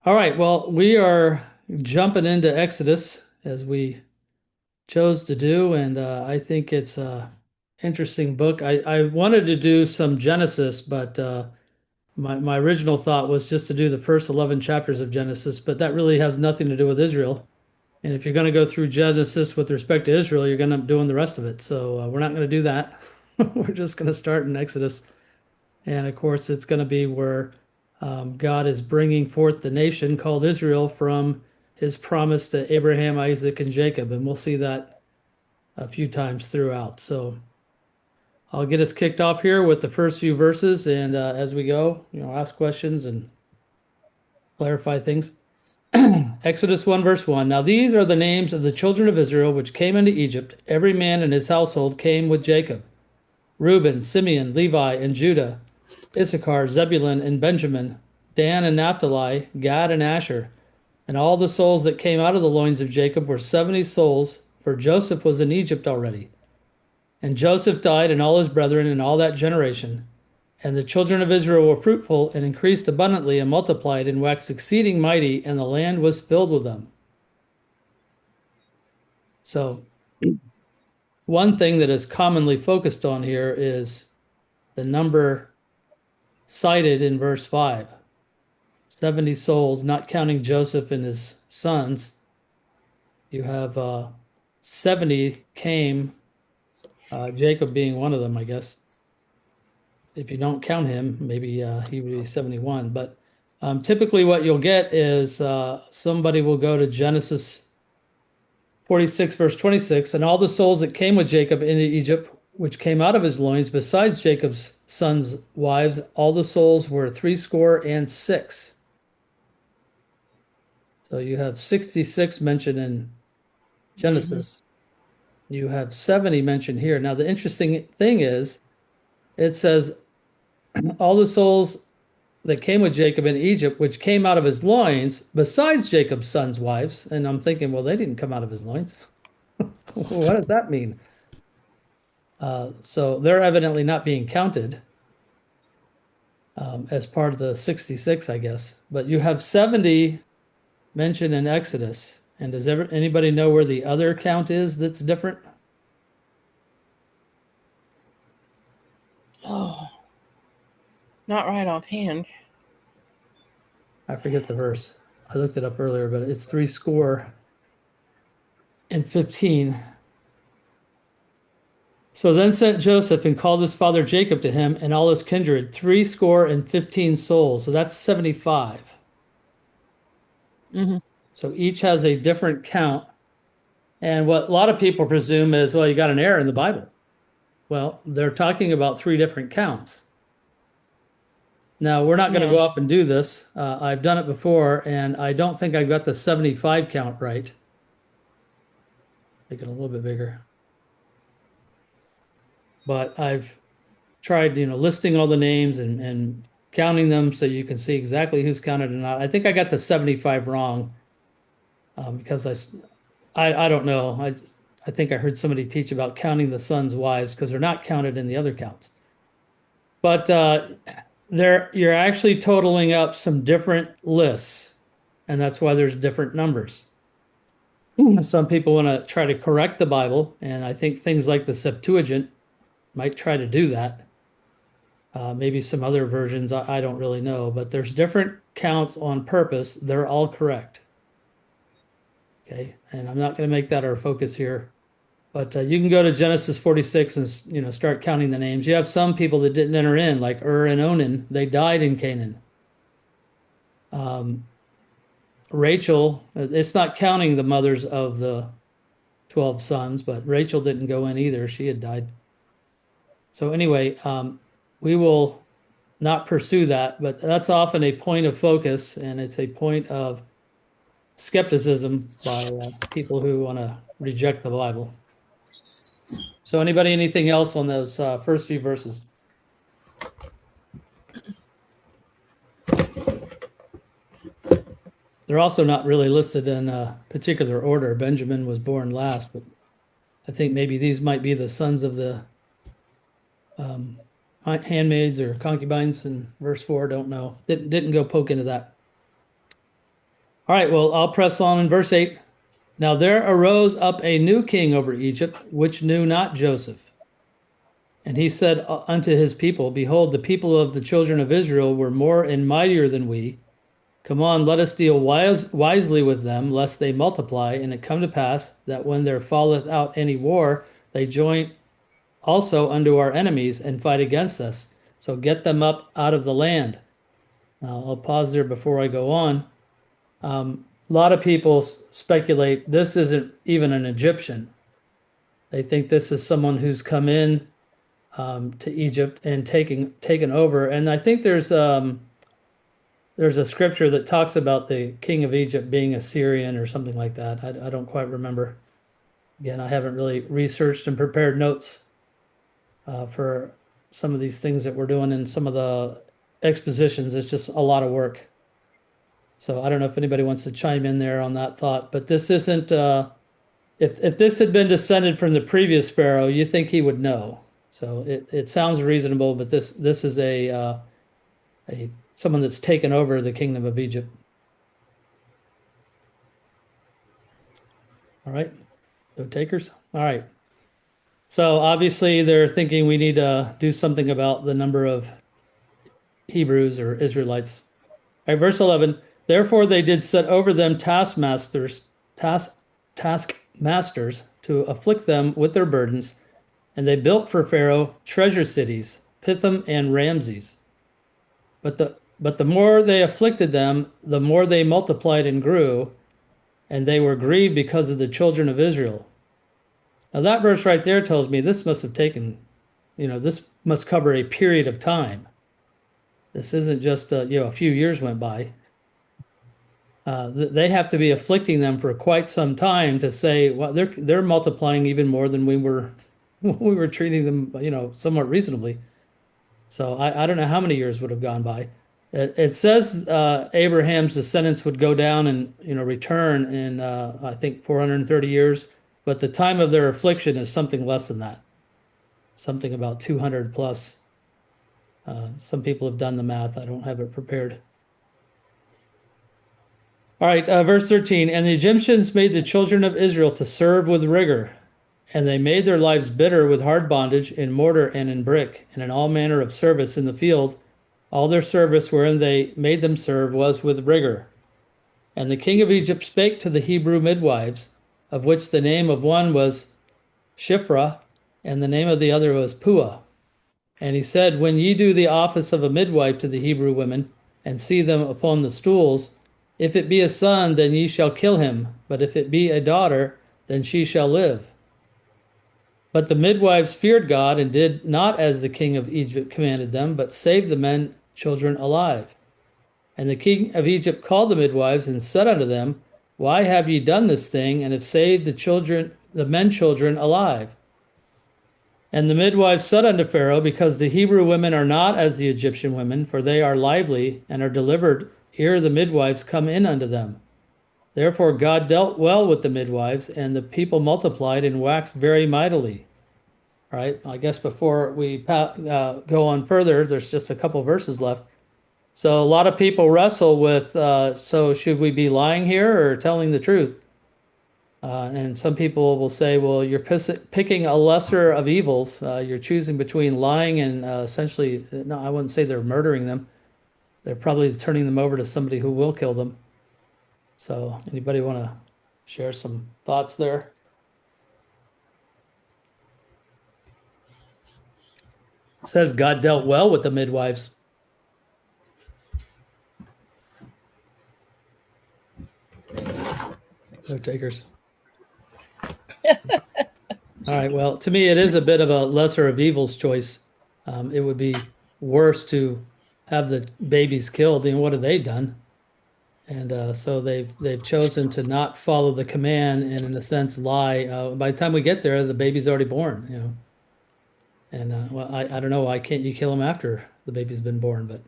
All right, well, we are jumping into Exodus as we chose to do, and I think it's a interesting book. I wanted to do some Genesis, but my original thought was just to do the first 11 chapters of Genesis, but that really has nothing to do with Israel. And if you're going to go through Genesis with respect to Israel, you're going to end up doing the rest of it. So we're not going to do that. We're just going to start in Exodus. And of course, it's going to be where God is bringing forth the nation called Israel from his promise to Abraham, Isaac, and Jacob. And we'll see that a few times throughout. So I'll get us kicked off here with the first few verses. And as we go, ask questions and clarify things. Exodus 1, verse 1. Now these are the names of the children of Israel which came into Egypt. Every man in his household came with Jacob: Reuben, Simeon, Levi, and Judah, Issachar, Zebulun, and Benjamin, Dan and Naphtali, Gad and Asher. And all the souls that came out of the loins of Jacob were 70 souls, for Joseph was in Egypt already. And Joseph died, and all his brethren, and all that generation. And the children of Israel were fruitful, and increased abundantly, and multiplied, and waxed exceeding mighty, and the land was filled with them. So, one thing that is commonly focused on here is the number cited in verse 5. 70 souls, not counting Joseph and his sons. You have 70 came, Jacob being one of them, I guess. If you don't count him, maybe he would be 71. But typically, what you'll get is somebody will go to Genesis 46, verse 26, and all the souls that came with Jacob into Egypt, which came out of his loins, besides Jacob's sons' wives, all the souls were 66. So you have 66 mentioned in Genesis. You have 70 mentioned here. Now, the interesting thing is, it says, all the souls that came with Jacob in Egypt, which came out of his loins, besides Jacob's sons' wives. And I'm thinking, well, they didn't come out of his loins. What does that mean? So they're evidently not being counted as part of the 66, I guess. But you have 70 mentioned in Exodus. And does anybody know where the other count is that's different? Oh, not right offhand. I forget the verse. I looked it up earlier, but it's 3 score and 15. So then sent Joseph and called his father Jacob to him and all his kindred, 3 score and 15 souls. So that's 75. Mm-hmm. So each has a different count. And what a lot of people presume is, well, you got an error in the Bible. Well, they're talking about three different counts. Now, we're not going to Yeah. go up and do this. I've done it before, and I don't think I got the 75 count right. Make it a little bit bigger. But I've tried, listing all the names and counting them so you can see exactly who's counted and not. I think I got the 75 wrong because I don't know. I think I heard somebody teach about counting the sons' wives because they're not counted in the other counts. But you're actually totaling up some different lists, and that's why there's different numbers. Some people want to try to correct the Bible, and I think things like the Septuagint might try to do that. Maybe some other versions, I don't really know, but there's different counts on purpose. They're all correct. Okay, and I'm not going to make that our focus here, but you can go to Genesis 46 and start counting the names. You have some people that didn't enter in, like and Onan. They died in Canaan. Rachel, it's not counting the mothers of the 12 sons, but Rachel didn't go in either. She had died. So anyway, we will not pursue that, but that's often a point of focus, and it's a point of skepticism by people who want to reject the Bible. So, anybody, anything else on those first few verses? They're also not really listed in a particular order. Benjamin was born last, but I think maybe these might be the sons of the um, handmaids or concubines in verse 4. Don't know. Didn't go poke into that. All right, well, I'll press on in verse 8. Now there arose up a new king over Egypt, which knew not Joseph. And he said unto his people, Behold, the people of the children of Israel were more and mightier than we. Come on, let us deal wisely with them, lest they multiply. And it come to pass that when there falleth out any war, they join also unto our enemies and fight against us. So get them up out of the land. Now, I'll pause there before I go on. A lot of people speculate this isn't even an Egyptian. They think this is someone who's come in to Egypt and taken over. And I think there's a scripture that talks about the king of Egypt being a Syrian or something like that. I don't quite remember. Again, I haven't really researched and prepared notes for some of these things that we're doing in some of the expositions. It's just a lot of work. So I don't know if anybody wants to chime in there on that thought, but this isn't, if this had been descended from the previous Pharaoh, you think he would know. So it sounds reasonable, but this is a someone that's taken over the kingdom of Egypt. All right, no takers. All right. So obviously they're thinking we need to do something about the number of Hebrews or Israelites. All right, verse 11. Therefore they did set over them taskmasters to afflict them with their burdens, and they built for Pharaoh treasure cities, Pithom and Ramses. But the more they afflicted them, the more they multiplied and grew, and they were grieved because of the children of Israel. Now that verse right there tells me this must have taken, this must cover a period of time. This isn't just a few years went by. They have to be afflicting them for quite some time to say, well, they're multiplying even more than we were treating them, somewhat reasonably. So I don't know how many years would have gone by. It says Abraham's descendants would go down and return in I think 430 years, but the time of their affliction is something less than that, something about 200 plus. Some people have done the math. I don't have it prepared. All right, verse 13. And the Egyptians made the children of Israel to serve with rigor, and they made their lives bitter with hard bondage in mortar and in brick, and in all manner of service in the field. All their service wherein they made them serve was with rigor. And the king of Egypt spake to the Hebrew midwives, of which the name of one was Shiphrah, and the name of the other was Puah. And he said, When ye do the office of a midwife to the Hebrew women, and see them upon the stools, if it be a son, then ye shall kill him, but if it be a daughter, then she shall live. But the midwives feared God and did not as the king of Egypt commanded them, but saved the men children alive. And the king of Egypt called the midwives and said unto them, Why have ye done this thing, and have saved the men children alive? And the midwives said unto Pharaoh, Because the Hebrew women are not as the Egyptian women, for they are lively and are delivered ere the midwives come in unto them. Therefore God dealt well with the midwives, and the people multiplied and waxed very mightily. All right, I guess before we go on further, there's just a couple verses left. So a lot of people wrestle with, so should we be lying here or telling the truth? And some people will say, well, you're picking a lesser of evils. You're choosing between lying and essentially, no, I wouldn't say they're murdering them. They're probably turning them over to somebody who will kill them. So anybody want to share some thoughts there? It says God dealt well with the midwives. No takers. All right. Well, to me, it is a bit of a lesser of evils choice. It would be worse to have the babies killed. What have they done? And so they've chosen to not follow the command and, in a sense, lie. By the time we get there, the baby's already born. And well, I don't know, why can't you kill him after the baby's been born? But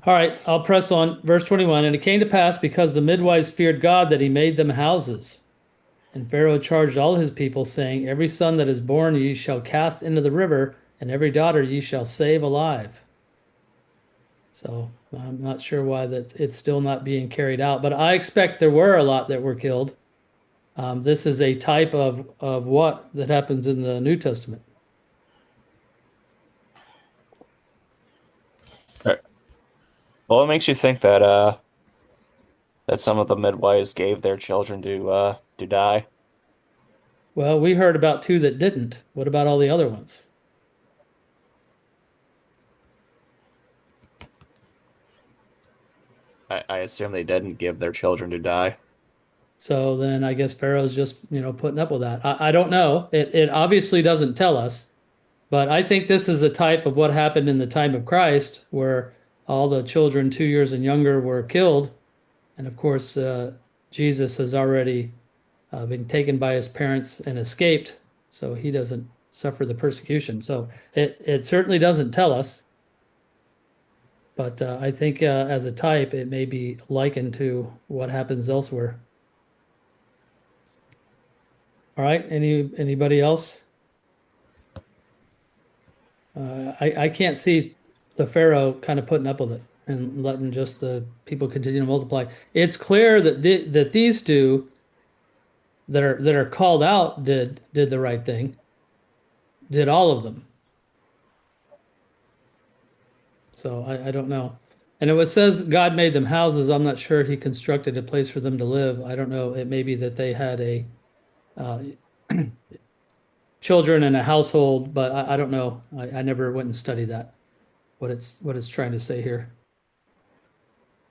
all right, I'll press on. Verse 21. And it came to pass, because the midwives feared God, that he made them houses. And Pharaoh charged all his people, saying, Every son that is born ye shall cast into the river, and every daughter ye shall save alive. So I'm not sure why that it's still not being carried out, but I expect there were a lot that were killed. This is a type of what that happens in the New Testament. Right. Well, it makes you think that that some of the midwives gave their children to die. Well, we heard about two that didn't. What about all the other ones? I assume they didn't give their children to die. So then I guess Pharaoh's just, putting up with that. I don't know. It obviously doesn't tell us, but I think this is a type of what happened in the time of Christ, where all the children 2 years and younger were killed. And of course, Jesus has already been taken by his parents and escaped, so he doesn't suffer the persecution. So it certainly doesn't tell us, but I think as a type, it may be likened to what happens elsewhere. All right, anybody else? I can't see the Pharaoh kind of putting up with it and letting just the people continue to multiply. It's clear that that these two that are called out did the right thing, did all of them. So I don't know. And it says God made them houses. I'm not sure he constructed a place for them to live. I don't know. It may be that they had a uh, children and a household, but I don't know. I never went and studied that. What it's trying to say here.